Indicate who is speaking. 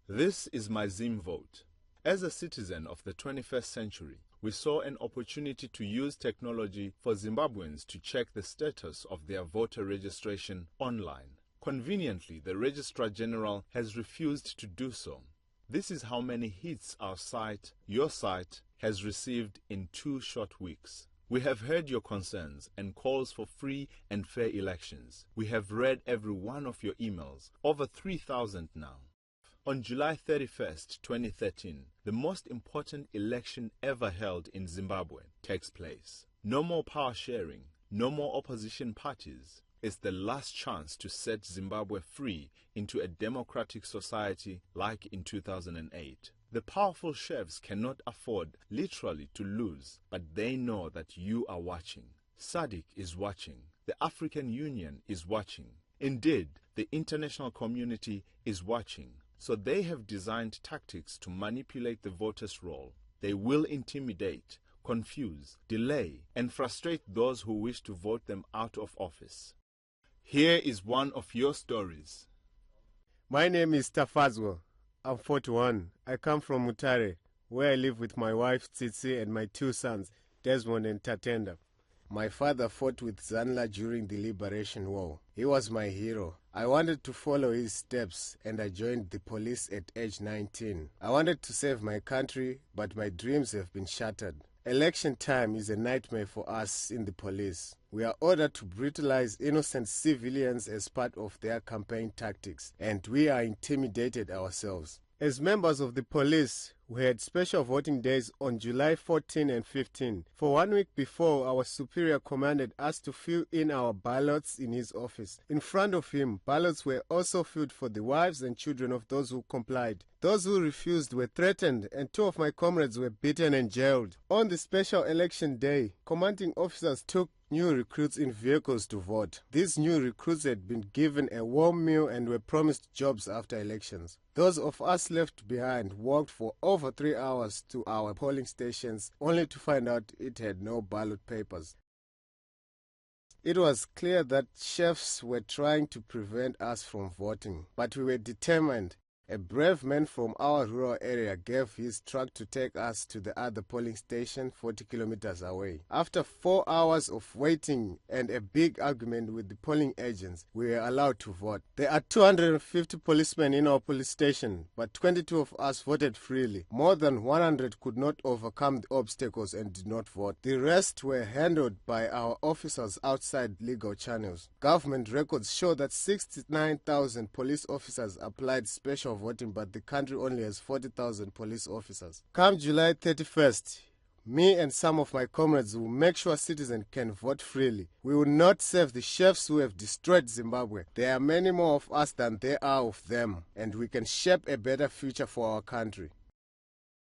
Speaker 1: This is MyZimVote. As a citizen of the 21st century, we saw an opportunity to use technology for Zimbabweans to check the status of their voter registration online. Conveniently, the Registrar General has refused to do so. This is how many hits our site, your site, has received in 2 short weeks. We have heard your concerns and calls for free and fair elections. We have read every one of your emails, over 3,000 now. On July 31st, 2013, the most important election ever held in Zimbabwe takes place. No more power sharing, no more opposition parties. It's the last chance to set Zimbabwe free into a democratic society like in 2008. The powerful chefs cannot afford literally to lose, but they know that you are watching. SADC is watching. The African Union is watching. Indeed, the international community is watching. So they have designed tactics to manipulate the voters' roll. They will intimidate, confuse, delay, and frustrate those who wish to vote them out of office. Here is one of your stories.
Speaker 2: My name is Tafazwa. I'm 41. I come from Mutare, where I live with my wife Tsitsi and my 2 sons, Desmond and Tatenda. My father fought with Zanla during the Liberation War. He was my hero. I wanted to follow his steps and I joined the police at age 19. I wanted to save my country, but my dreams have been shattered. Election time is a nightmare for us in the police. We are ordered to brutalize innocent civilians as part of their campaign tactics, and we are intimidated ourselves. As members of the police, we had special voting days on July 14 and 15. For 1 week before, our superior commanded us to fill in our ballots in his office. In front of him, ballots were also filled for the wives and children of those who complied. Those who refused were threatened, and 2 of my comrades were beaten and jailed. On the special election day, commanding officers took new recruits in vehicles to vote. These new recruits had been given a warm meal and were promised jobs after elections. Those of us left behind walked for over 3 hours to our polling stations, only to find out it had no ballot papers. It was clear that chefs were trying to prevent us from voting, but we were determined. A brave man from our rural area gave his truck to take us to the other polling station 40 kilometers away. After 4 hours of waiting and a big argument with the polling agents, we were allowed to vote. There are 250 policemen in our police station, but 22 of us voted freely. More than 100 could not overcome the obstacles and did not vote. The rest were handled by our officers outside legal channels. Government records show that 69,000 police officers applied special voting, but the country only has 40,000 police officers. Come July 31st, me and some of my comrades will make sure citizens can vote freely. We will not save the chefs who have destroyed Zimbabwe. There are many more of us than there are of them, and we can shape a better future for our country.